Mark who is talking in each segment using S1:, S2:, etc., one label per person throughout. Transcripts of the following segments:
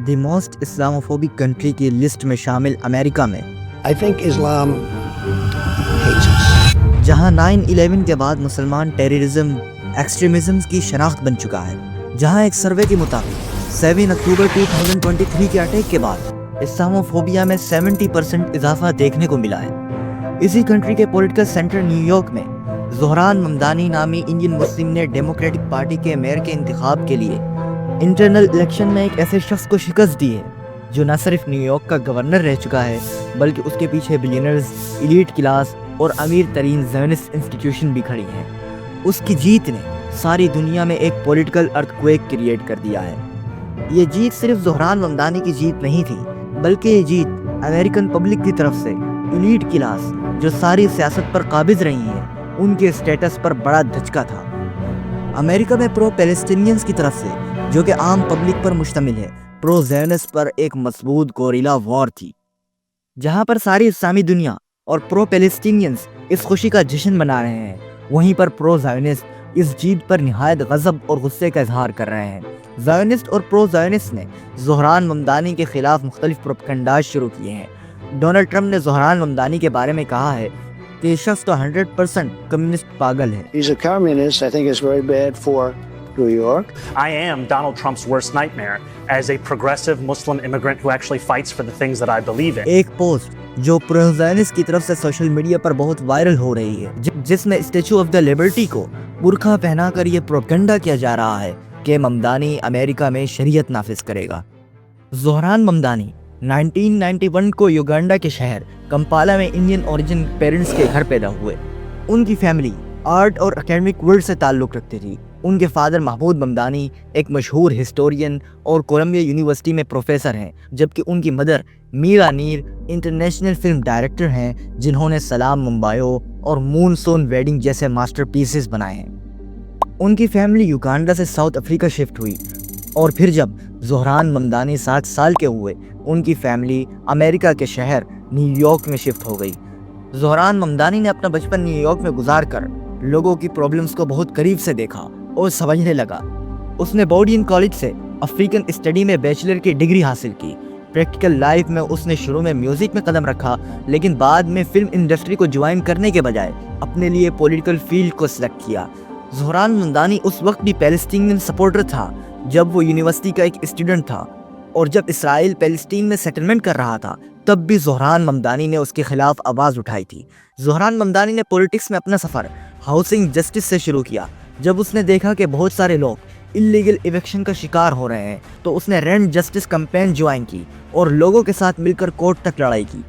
S1: The most Islamophobic country کی list میں شامل امریکہ میں
S2: I think Islam hates us.
S1: جہاں 9/11 کے بعد مسلمان ٹیررزم ایکسٹریمزم کی شناخت بن چکا ہے، جہاں ایک سروے کے مطابق 7 اکتوبر 2023 کے اٹیک کے بعد اسلاموفوبیا میں 70% اضافہ دیکھنے کو ملا ہے۔ اسی کنٹری کے پولیٹیکل سینٹر نیو یارک میں زہران ممدانی نامی انڈین مسلم نے ڈیموکریٹک پارٹی کے میئر کے انتخاب کے لیے انٹرنل الیکشن میں ایک ایسے شخص کو شکست دی ہے جو نہ صرف نیو یارک کا گورنر رہ چکا ہے بلکہ اس کے پیچھے بلینئرز، ایلیٹ کلاس اور امیر ترین زائونسٹ انسٹیٹیوشن بھی کھڑی ہیں۔ اس کی جیت نے ساری دنیا میں ایک پولیٹیکل ارتھکویک کریٹ کر دیا ہے۔ یہ جیت صرف زہران ممدانی کی جیت نہیں تھی بلکہ یہ جیت امریکن پبلک کی طرف سے ایلیٹ کلاس جو ساری سیاست پر قابض رہی ہیں ان کے اسٹیٹس پر بڑا دھچکا تھا۔ امریکہ میں پرو پیلسٹینینز کی طرف سے جو کہ عام پبلک پر مشتمل ہے، پرو زائونسٹ پر ایک مضبوط گوریلا وار تھی، جہاں پر ساری اسلامی دنیا اور پرو پیلسٹینینز اس خوشی کا جشن منا رہے ہیں، وہیں پر پرو زائونسٹ اس جیت پر نہایت غضب اور غصے کا اظہار کر رہے ہیں۔ زائونسٹ اور پرو زائونسٹ نے زہران ممدانی کے خلاف مختلف پروپیگنڈاز شروع کیے ہیں۔ ڈونلڈ ٹرمپ نے زہران ممدانی کے بارے میں کہا ہے کہ یہ شخص تو 100% کمیونسٹ پاگل ہے۔
S2: He's a communist. I think it's very bad for New York.
S3: I am Donald Trump's worst nightmare as a progressive Muslim immigrant who actually fights for the things that I believe in.
S1: ایک post جو پروزائنس کی طرف سے social media پر بہت viral ہو رہی ہے، جس میں اسٹیچو آف دا لبرٹی کو برقع پہنا کر یہ پروپیگنڈا کیا جا رہا ہے کہ ممدانی امریکہ میں شریعت نافذ کرے گا۔ زہران ممدانی 1991 کو یوگانڈا کے شہر کمپالا میں انڈین اوریجن پیرنٹس کے گھر پیدا ہوئے۔ ان کی فیملی آرٹ اور اکیڈمک ورلڈ سے تعلق رکھتی تھی۔ ان کے فادر محمود ممدانی ایک مشہور ہسٹورین اور کولمبیا یونیورسٹی میں پروفیسر ہیں، جبکہ ان کی مدر میرا نیر انٹرنیشنل فلم ڈائریکٹر ہیں جنہوں نے سلام ممبایو اور مون سون ویڈنگ جیسے ماسٹر پیسز بنائے ہیں۔ ان کی فیملی یوگانڈا سے ساؤتھ افریقہ شفٹ ہوئی اور پھر جب زہران ممدانی 7 سال کے ہوئے ان کی فیملی امریکہ کے شہر نیو یارک میں شفٹ ہو گئی۔ زہران ممدانی نے اپنا بچپن نیو یارک میں گزار کر لوگوں کی پرابلمز کو بہت قریب سے دیکھا اور سمجھنے لگا۔ اس نے بورڈین کالج سے افریقن اسٹڈی میں بیچلر کی ڈگری حاصل کی۔ پریکٹیکل لائف میں اس نے شروع میں میوزک میں قدم رکھا، لیکن بعد میں فلم انڈسٹری کو جوائن کرنے کے بجائے اپنے لیے پولیٹیکل فیلڈ کو سلیکٹ کیا۔ زہران ممدانی اس وقت بھی پیلسٹینین سپورٹر تھا جب وہ یونیورسٹی کا ایک اسٹوڈنٹ تھا، اور جب اسرائیل پیلسٹین میں سیٹلمنٹ کر رہا تھا تب بھی زہران ممدانی نے اس کے خلاف آواز اٹھائی تھی۔ زہران ممدانی نے پولیٹکس میں اپنا سفر ہاؤسنگ جسٹس سے شروع کیا۔ جب اس نے دیکھا کہ بہت سارے لوگ انلیگل ایویکشن کا شکار ہو رہے ہیں تو اس نے رینٹ جسٹس کمپین جوائن کی اور لوگوں کے ساتھ مل کر کورٹ تک لڑائی کی۔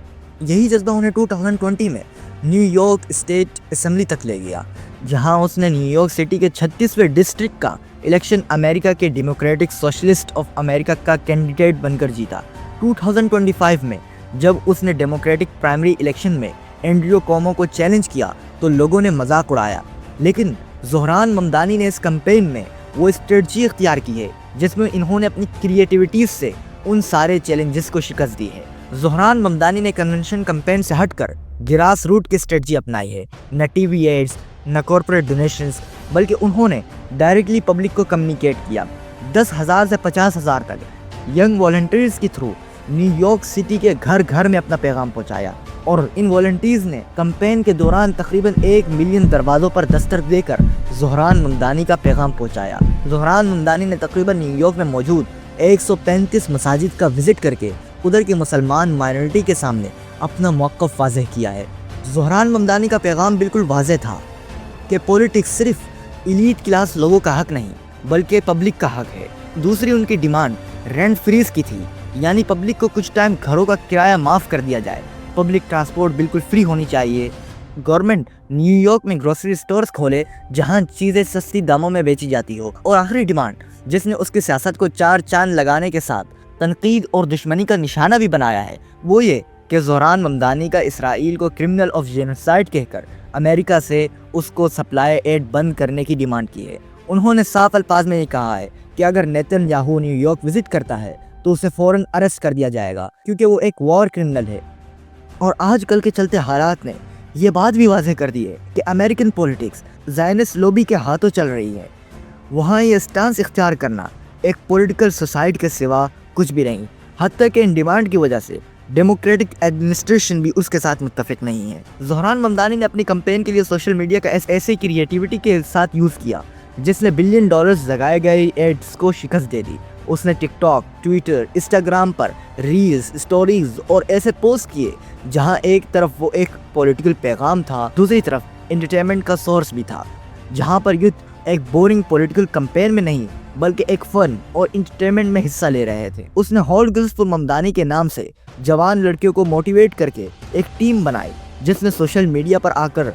S1: یہی جذبہ انہیں 2020 میں نیو یارک اسٹیٹ اسمبلی تک لے گیا، جہاں اس نے نیو یارک سٹی کے 36ویں ڈسٹرکٹ کا الیکشن امریکہ کے ڈیموکریٹک سوشلسٹ آف امریکہ کا کینڈیڈیٹ بن کر جیتا۔ 2025 میں جب اس نے ڈیموکریٹک پرائمری الیکشن میں اینڈریو کومو کو چیلنج کیا تو لوگوں نے مذاق اڑایا، لیکن زہران ممدانی نے اس کمپین میں وہ اسٹریٹجی اختیار کی ہے جس میں انہوں نے اپنی کریٹیوٹیز سے ان سارے چیلنجز کو شکست دی ہے۔ زہران ممدانی نے کنونشن کمپین سے ہٹ کر گراس روٹ کی اسٹریٹجی اپنائی ہے، نہ ٹی وی ایڈز نہ کارپوریٹ ڈونیشنز، بلکہ انہوں نے ڈائریکٹلی پبلک کو کمیونیکیٹ کیا۔ 10,000 سے 50,000 تک ینگ والنٹیئرز کے تھرو نیو یارک سٹی کے گھر گھر میں اپنا پیغام پہنچایا، اور ان والنٹیئرز نے کمپین کے دوران تقریباً 1 ملین دروازوں پر دستک دے کر زہران ممدانی کا پیغام پہنچایا۔ زہران ممدانی نے تقریباً نیو یارک میں موجود 135 مساجد کا وزٹ کر کے ادھر کی مسلمان مائنورٹی کے سامنے اپنا موقف واضح کیا ہے۔ زہران ممدانی کا پیغام بالکل واضح تھا کہ پولیٹکس صرف ایلیٹ کلاس لوگوں کا حق نہیں بلکہ پبلک کا حق ہے۔ دوسری ان کی ڈیمانڈ رینٹ فریز کی تھی، یعنی پبلک کو کچھ ٹائم گھروں کا کرایہ معاف کر دیا جائے، پبلک ٹرانسپورٹ بالکل فری ہونی چاہیے، گورنمنٹ نیو یارک میں گروسری سٹورز کھولے جہاں چیزیں سستی داموں میں بیچی جاتی ہو، اور آخری ڈیمانڈ جس نے اس کی سیاست کو 4 چاند لگانے کے ساتھ تنقید اور دشمنی کا نشانہ بھی بنایا ہے، وہ یہ کہ زہران ممدانی کا اسرائیل کو کرمنل آف جینوسائیڈ کہہ کر امریکہ سے اس کو سپلائی ایڈ بند کرنے کی ڈیمانڈ کی ہے۔ انہوں نے صاف الفاظ میں یہ کہا ہے کہ اگر Nitin Yahoo new York visit کرتا ہے تو اسے فوراً اریسٹ کر دیا جائے گا کیونکہ وہ ایک وار کرمنل ہے۔ اور آج کل کے چلتے حالات نے یہ بات بھی واضح کر دی ہے کہ امریکن پولیٹکس زائنس لوبی کے ہاتھوں چل رہی ہے۔ وہاں یہ اسٹانس اختیار کرنا ایک پولیٹیکل سوسائڈ کے سوا کچھ بھی نہیں، حتیٰ کہ ان ڈیمانڈ کی وجہ سے ڈیموکریٹک ایڈمنسٹریشن بھی اس کے ساتھ متفق نہیں ہے۔ زہران ممدانی نے اپنی کمپین کے لیے سوشل میڈیا کا ایسے کریٹیوٹی کے ساتھ یوز کیا جس نے $بلین لگائے گئے ایڈز کو شکست دے دی۔ اس نے ٹک ٹاک، ٹویٹر، انسٹاگرام پر ریلز، اسٹوریز اور ایسے پوسٹ کیے جہاں ایک طرف وہ ایک پولیٹیکل پیغام تھا، دوسری طرف انٹرٹینمنٹ کا سورس بھی تھا، جہاں پر یوتھ ایک بورنگ پولیٹیکل کمپین میں نہیں بلکہ ایک فن اور انٹرٹینمنٹ میں حصہ لے رہے تھے۔ اس نے ہاٹ گرلز فار ممدانی کے نام سے جوان لڑکیوں کو موٹیویٹ کر کے ایک ٹیم بنائی جس نے سوشل میڈیا پر آ کر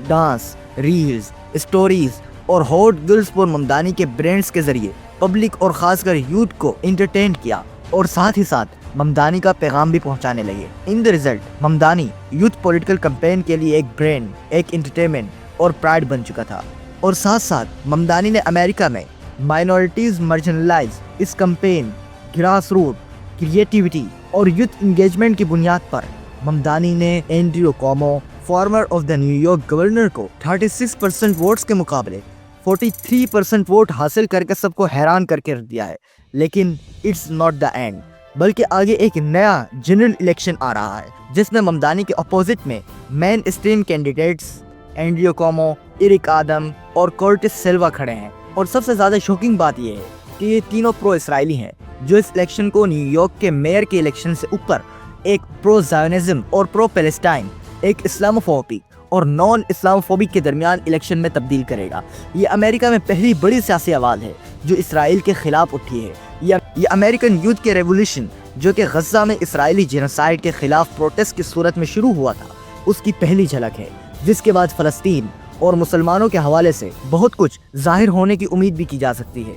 S1: ڈانس، ریلز، اسٹوریز اور ہاٹ گرلز فار ممدانی کے برانڈز کے ذریعے پبلک اور خاص کر یوتھ کو انٹرٹین کیا اور ساتھ ہی ساتھ ممدانی کا پیغام بھی پہنچانے لگے۔ In the result Mamdani youth political campaign کے لیے ایک برانڈ، ایک انٹرٹینمنٹ اور پرائڈ بن چکا تھا، اور ساتھ ساتھ ممدانی نے امریکہ میں مائنورٹیز مارجنلائز اس کمپین، گراس روٹ کریٹیوٹی اور یوتھ انگیجمنٹ کی بنیاد پر ممدانی نے Andrew Cuomo, former of the New York governor کو 36% ووٹس کے مقابلے 43% ووٹ حاصل کر کے سب کو حیران کر کے رکھ دیا ہے۔ لیکن اٹس ناٹ دا اینڈ، بلکہ آگے ایک نیا جنرل الیکشن آ رہا ہے جس میں ممدانی کے اپوزٹ میں mainstream candidates Andrew Cuomo, Eric Adam اور کورٹس سلوا کھڑے ہیں، اور سب سے زیادہ شوکنگ بات یہ ہے کہ یہ تینوں پرو اسرائیلی ہیں جو اس الیکشن کو نیو یارک کے میئر کے الیکشن سے اوپر ایک پرو زائونزم اور پرو پیلسٹائن، ایک اسلاموفوبک اور نان اسلاموفوبک کے درمیان الیکشن میں تبدیل کرے گا۔ یہ امریکہ میں پہلی بڑی سیاسی آواز ہے جو اسرائیل کے خلاف اٹھی ہے۔ یہ امریکن یوتھ کے ریولیوشن جو کہ غزہ میں اسرائیلی جینوسائیڈ کے خلاف پروٹیسٹ کی صورت میں شروع ہوا تھا، اس کی پہلی جھلک ہے، جس کے بعد فلسطین اور مسلمانوں کے حوالے سے بہت کچھ ظاہر ہونے کی امید بھی کی جا سکتی ہے۔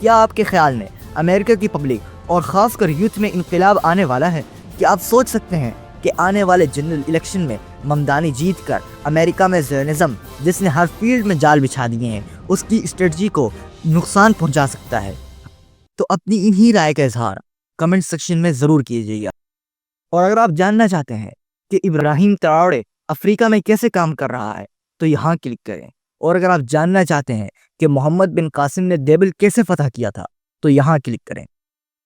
S1: کیا آپ کے خیال میں امریکہ کی پبلک اور خاص کر یوتھ میں انقلاب آنے والا ہے؟ کیا آپ سوچ سکتے ہیں کہ آنے والے جنرل الیکشن میں ممدانی جیت کر امریکہ میں زیونزم، جس نے ہر فیلڈ میں جال بچھا دیے ہیں، اس کی اسٹریٹجی کو نقصان پہنچا سکتا ہے؟ تو اپنی انہی رائے کا اظہار کمنٹ سیکشن میں ضرور کیجیے گا، اور اگر آپ جاننا چاہتے ہیں کہ ابراہیم تراورے افریقہ میں کیسے کام کر رہا ہے تو یہاں کلک کریں، اور اگر آپ جاننا چاہتے ہیں کہ محمد بن قاسم نے دیبل کیسے فتح کیا تھا تو یہاں کلک کریں۔